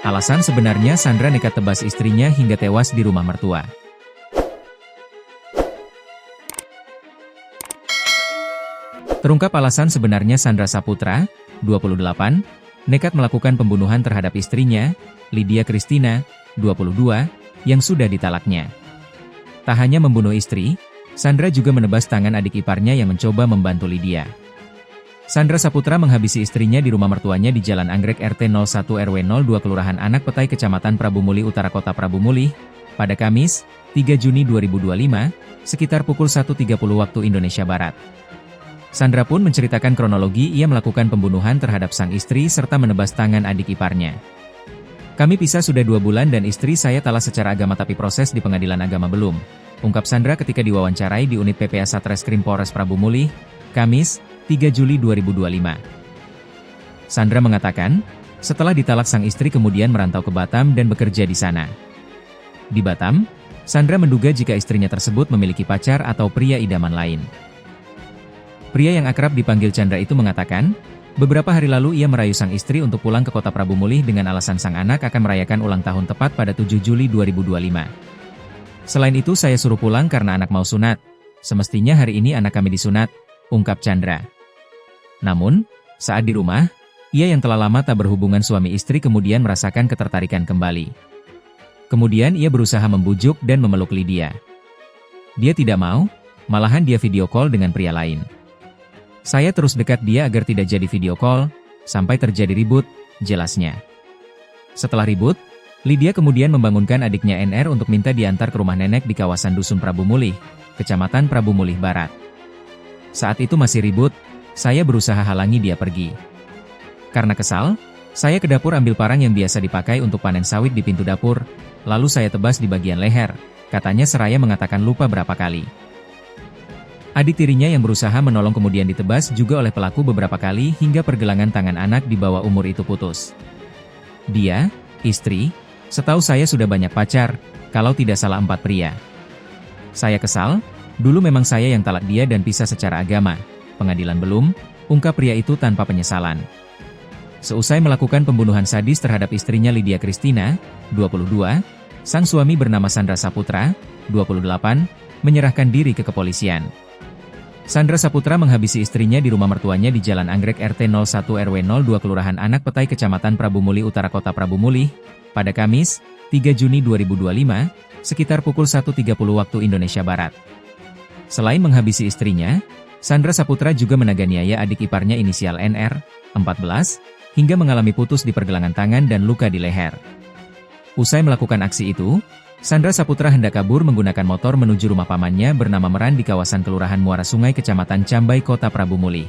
Alasan sebenarnya Sandra nekat tebas istrinya hingga tewas di rumah mertua. Terungkap alasan sebenarnya Sandra Saputra, 28, nekat melakukan pembunuhan terhadap istrinya, Lydia Christina, 22, yang sudah ditalaknya. Tak hanya membunuh istri, Sandra juga menebas tangan adik iparnya yang mencoba membantu Lydia. Sandra Saputra menghabisi istrinya di rumah mertuanya di Jalan Anggrek RT 01 RW 02 Kelurahan Anak Petai Kecamatan Prabu Mulih Utara Kota Prabu Mulih, pada Kamis, 3 Juni 2025, sekitar pukul 1.30 waktu Indonesia Barat. Sandra pun menceritakan kronologi ia melakukan pembunuhan terhadap sang istri serta menebas tangan adik iparnya. Kami pisah sudah 2 bulan dan istri saya talas secara agama tapi proses di pengadilan agama belum, ungkap Sandra ketika diwawancarai di unit PPA Satreskrim Polres Prabu Mulih, Kamis, 3 Juli 2025. Sandra mengatakan, setelah ditalak sang istri kemudian merantau ke Batam dan bekerja di sana. Di Batam, Sandra menduga jika istrinya tersebut memiliki pacar atau pria idaman lain. Pria yang akrab dipanggil Chandra itu mengatakan, beberapa hari lalu ia merayu sang istri untuk pulang ke kota Prabu Mulih dengan alasan sang anak akan merayakan ulang tahun tepat pada 7 Juli 2025. Selain itu saya suruh pulang karena anak mau sunat. Semestinya hari ini anak kami disunat, ungkap Chandra. Namun, saat di rumah, ia yang telah lama tak berhubungan suami istri kemudian merasakan ketertarikan kembali. Kemudian ia berusaha membujuk dan memeluk Lydia. Dia tidak mau, malahan dia video call dengan pria lain. Saya terus dekat dia agar tidak jadi video call, sampai terjadi ribut, jelasnya. Setelah ribut, Lydia kemudian membangunkan adiknya NR untuk minta diantar ke rumah nenek di kawasan Dusun Prabu Mulih, Kecamatan Prabu Mulih Barat. Saat itu masih ribut, saya berusaha halangi dia pergi. Karena kesal, saya ke dapur ambil parang yang biasa dipakai untuk panen sawit di pintu dapur, lalu saya tebas di bagian leher, katanya seraya mengatakan lupa berapa kali. Adik tirinya yang berusaha menolong kemudian ditebas juga oleh pelaku beberapa kali hingga pergelangan tangan anak di bawah umur itu putus. Dia, istri, setahu saya sudah banyak pacar, kalau tidak salah 4 pria. Saya kesal, dulu memang saya yang talak dia dan pisah secara agama. Pengadilan belum, ungkap pria itu tanpa penyesalan. Seusai melakukan pembunuhan sadis terhadap istrinya Lydia Christina, 22, sang suami bernama Sandra Saputra, 28, menyerahkan diri ke kepolisian. Sandra Saputra menghabisi istrinya di rumah mertuanya di Jalan Anggrek RT 01 RW 02 Kelurahan Anak Petai Kecamatan Prabu Mulih Utara Kota Prabu Mulih, pada Kamis, 3 Juni 2025, sekitar pukul 1.30 waktu Indonesia Barat. Selain menghabisi istrinya, Sandra Saputra juga menaganiaya adik iparnya inisial NR, 14, hingga mengalami putus di pergelangan tangan dan luka di leher. Usai melakukan aksi itu, Sandra Saputra hendak kabur menggunakan motor menuju rumah pamannya bernama Meran di kawasan Kelurahan Muara Sungai Kecamatan Cambai Kota Prabu Mulih.